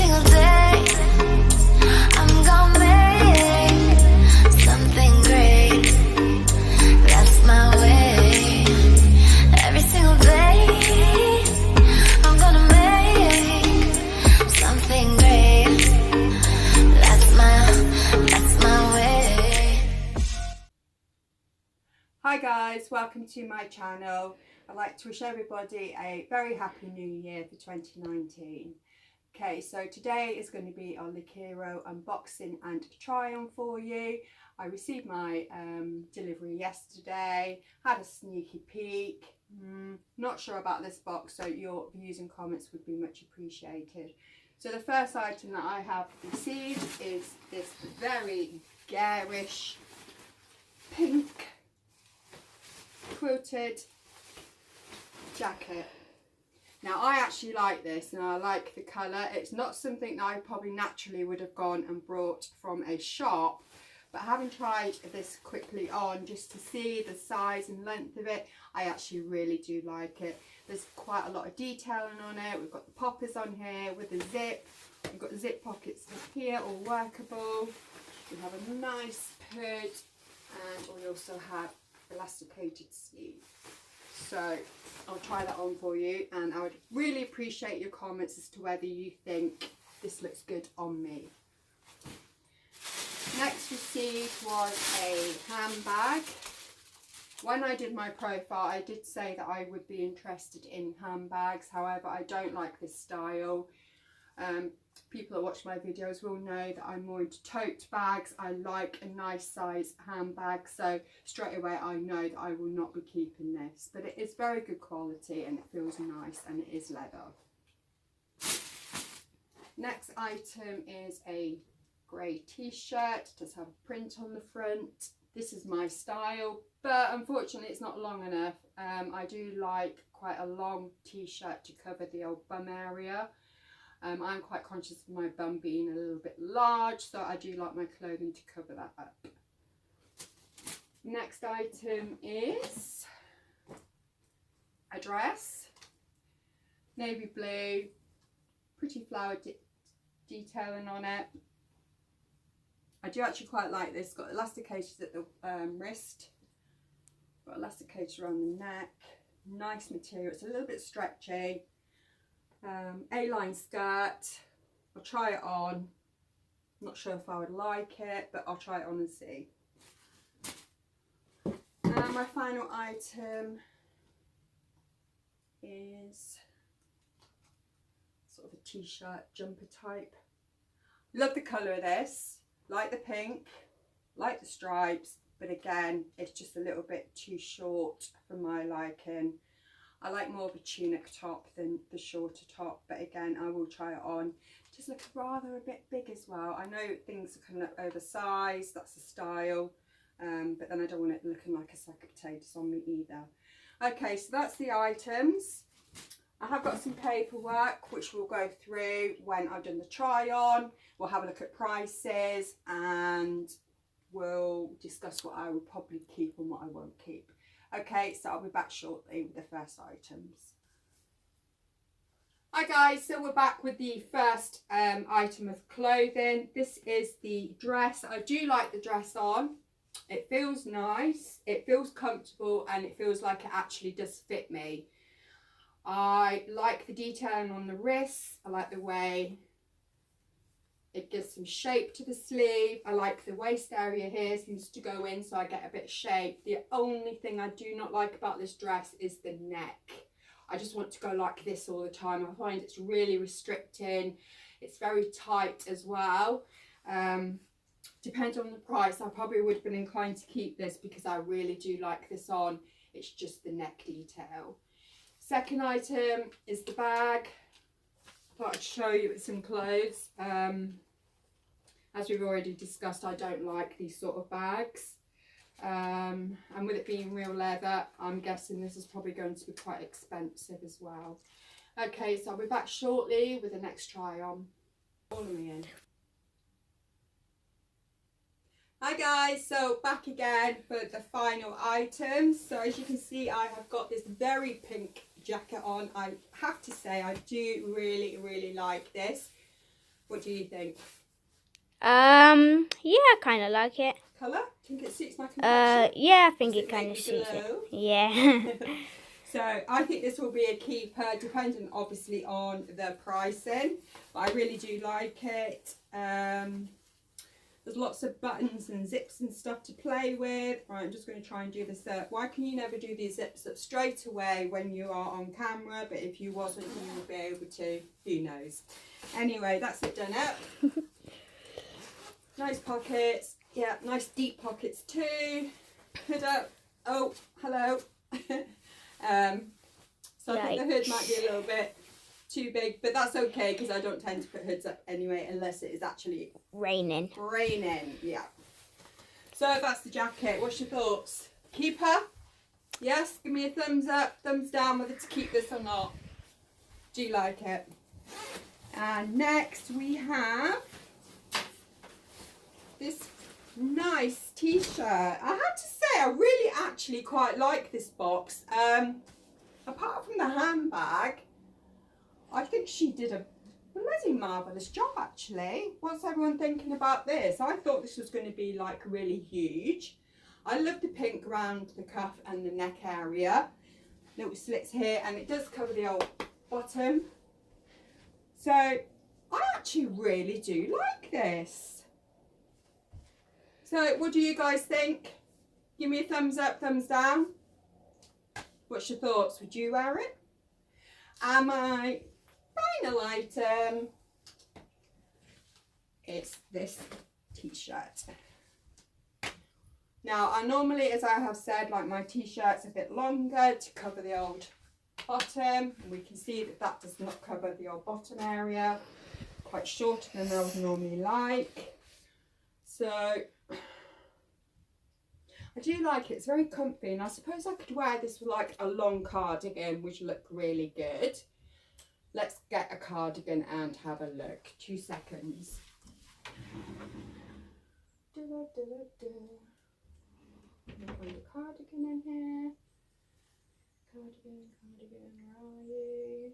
single day I'm gonna make something great. That's my way. Every single day I'm gonna make something great. That's my way. Hi guys, welcome to my channel. I'd like to wish everybody a very happy new year for 2019. Okay, so today is going to be our Lookiero unboxing and try on for you. I received my delivery yesterday, had a sneaky peek. Not sure about this box, so your views and comments would be much appreciated. So the first item that I have received is this very garish pink quilted jacket. Now I actually like this and I like the colour. It's not something that I probably naturally would have gone and brought from a shop, but having tried this quickly on just to see the size and length of it, I actually really do like it. There's quite a lot of detailing on it. We've got the poppers on here with the zip. We've got the zip pockets here, all workable. We have a nice hood and we also have elasticated sleeve. So I'll try that on for you, and I would really appreciate your comments as to whether you think this looks good on me. Next received was a handbag. When I did my profile, I did say that I would be interested in handbags. However, I don't like this style. People that watch my videos will know that I'm more into tote bags. I like a nice size handbag, so straight away I know that I will not be keeping this. But it is very good quality and it feels nice and it is leather. Next item is a grey t-shirt. It does have a print on the front. This is my style, but unfortunately it's not long enough. I do like quite a long t-shirt to cover the old bum area. I'm quite conscious of my bum being a little bit large, so I do like my clothing to cover that up. Next item is a dress, navy blue, pretty flower detailing on it. I do actually quite like this. It's got elastications at the wrist, got elastications around the neck, nice material. It's a little bit stretchy. A-line skirt. I'll try it on. I'm not sure if I would like it, but I'll try it on and see. And my final item is sort of a t-shirt jumper type. Love the colour of this. Like the pink, like the stripes, but again, it's just a little bit too short for my liking. I like more of a tunic top than the shorter top, but again, I will try it on. It does look rather a bit big as well. I know things are coming up oversized, that's the style, but then I don't want it looking like a sack of potatoes on me either. Okay, so that's the items. I have got some paperwork which we'll go through when I've done the try on. We'll have a look at prices and we'll discuss what I will probably keep and what I won't keep. Okay, so I'll be back shortly with the first items. Hi guys, so we're back with the first item of clothing. This is the dress. I do like the dress on. It feels nice, it feels comfortable, and it feels like it actually does fit me. I like the detailing on the wrists. I like the way it gives some shape to the sleeve. I like the waist area here seems to go in, so I get a bit of shape. The only thing I do not like about this dress is the neck. I just want to go like this all the time. I find it's really restricting. It's very tight as well. Depends on the price. I probably would have been inclined to keep this because I really do like this on. It's just the neck detail. Second item is the bag. I thought I'd show you with some clothes. As we've already discussed, I don't like these sort of bags. And with it being real leather, I'm guessing this is probably going to be quite expensive as well. Okay, so I'll be back shortly with the next try on. Follow me in. Hi guys, so back again for the final items. So as you can see, I have got this very pink jacket on. I have to say I do really like this. What do you think? Yeah, I kind of like it. Colour? Think it suits my complexion? Yeah, I think Does it kind of make me suits it. glow? Yeah. So I think this will be a keeper, dependent obviously on the pricing. But I really do like it. There's lots of buttons and zips and stuff to play with. Right, I'm just going to try and do this up. Why can you never do these zips up straight away when you are on camera? But if you wasn't, you would be able to. Who knows? Anyway, that's it done up. Nice pockets. Yeah, nice deep pockets too. Hood up. Oh, hello. So I think the hood might be a little bit too big, but that's okay because I don't tend to put hoods up anyway unless it is actually Raining. Yeah. So that's the jacket. What's your thoughts? Keeper? Yes? Give me a thumbs up, thumbs down whether to keep this or not. Do you like it? And next we have this nice t-shirt. I have to say I really actually quite like this box. Apart from the handbag, I think she did a bloody marvellous job actually. What's everyone thinking about this? I thought this was going to be like really huge. I love the pink around the cuff and the neck area. Little slits here, and it does cover the old bottom. So I actually really do like this. So what do you guys think? Give me a thumbs up, thumbs down. What's your thoughts? Would you wear it? And my final item is this t-shirt. Now I normally, as I have said, like my t-shirts a bit longer to cover the old bottom, and we can see that that does not cover the old bottom area. Quite shorter than I would normally like. So I do like it. It's very comfy, and I suppose I could wear this with like a long cardigan, which would look really good. Let's get a cardigan and have a look. 2 seconds. I'm going to find a cardigan in here. Cardigan, where are you?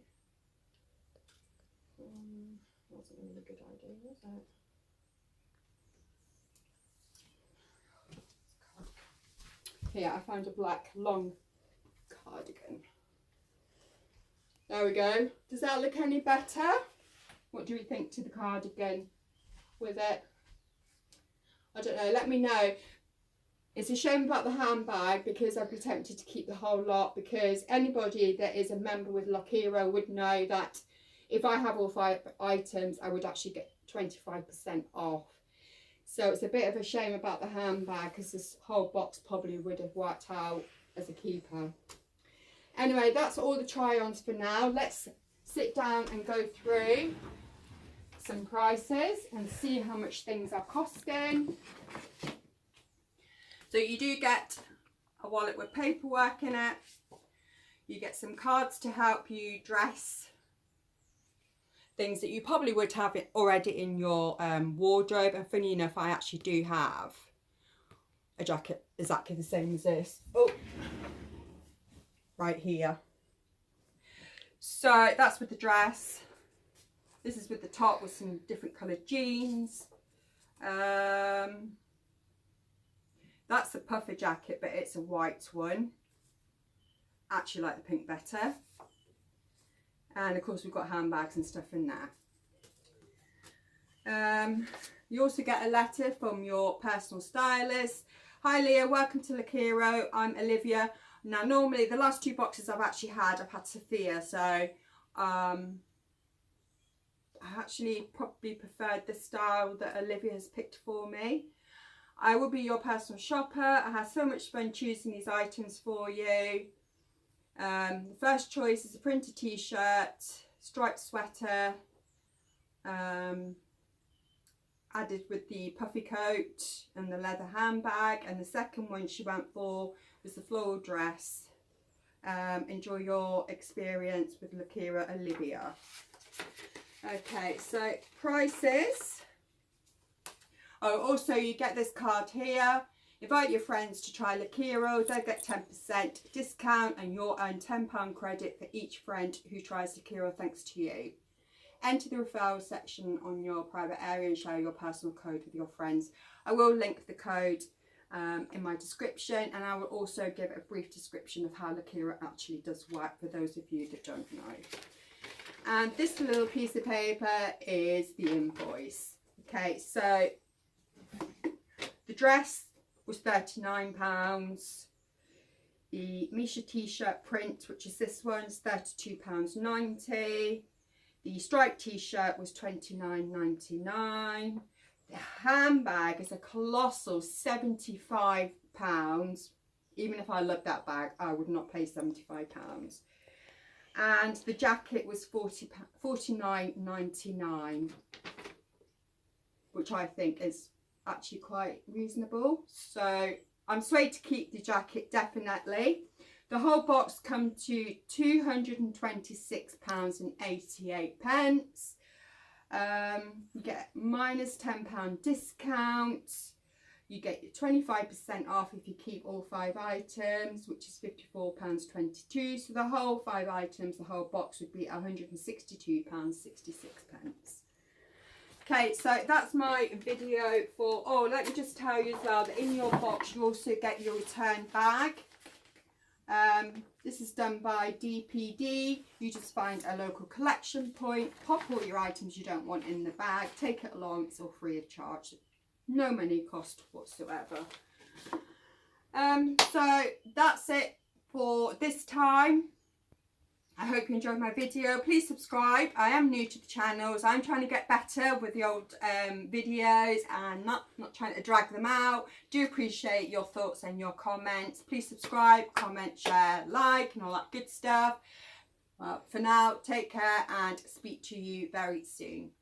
Wasn't really a good idea, was it? Here, I found a black long cardigan. There we go. Does that look any better? What do we think to the cardigan with it? I don't know, let me know. It's a shame about the handbag because I'd be tempted to keep the whole lot, because anybody that is a member with Lookiero would know that if I have all 5 items, I would actually get 25% off. So it's a bit of a shame about the handbag because this whole box probably would have worked out as a keeper. Anyway, that's all the try-ons for now. Let's sit down and go through some prices and see how much things are costing. So you do get a wallet with paperwork in it. You get some cards to help you dress things that you probably would have it already in your wardrobe. And funny enough, I actually do have a jacket exactly the same as this. Oh, right here. So that's with the dress. This is with the top with some different coloured jeans. That's the puffer jacket, but it's a white one. Actually like the pink better. And of course we've got handbags and stuff in there. You also get a letter from your personal stylist. Hi Leah, welcome to Lookiero. I'm Olivia. Now normally the last 2 boxes I've had Sophia, so I actually probably preferred the style that Olivia has picked for me. I will be your personal shopper. I had so much fun choosing these items for you. The first choice is a printed t-shirt, striped sweater, added with the puffy coat and the leather handbag. And the second one she went for was the floral dress. Enjoy your experience with Lookiero, Olivia. Okay, so prices. Oh, also you get this card here. Invite your friends to try Lookiero. They'll get 10% discount and you'll earn £10 credit for each friend who tries Lookiero thanks to you. enter the referral section on your private area and share your personal code with your friends. I will link the code in my description, and I will also give a brief description of how Lookiero actually does work for those of you that don't know. And this little piece of paper is the invoice. Okay, so the dress was £39. The Misha t-shirt print, which is this one, is £32.90. The striped t-shirt was £29.99. The handbag is a colossal £75. Even if I loved that bag, I would not pay £75. And the jacket was £49.99, which I think is actually quite reasonable. So I'm swayed to keep the jacket, definitely. The whole box comes to £226.88. You get minus £10 discount. You get 25% off if you keep all 5 items, which is £54.22. So the whole 5 items, the whole box would be £162.66. Okay, so that's my video for, oh, let me just tell you as well that in your box you also get your return bag. This is done by DPD. You just find a local collection point, pop all your items you don't want in the bag, take it along, it's all free of charge. No money cost whatsoever. So that's it for this time. I hope you enjoyed my video. Please subscribe. I am new to the channels. I'm trying to get better with the old videos and not trying to drag them out. Do appreciate your thoughts and your comments. Please subscribe, comment, share, like and all that good stuff. Well, for now, take care and speak to you very soon.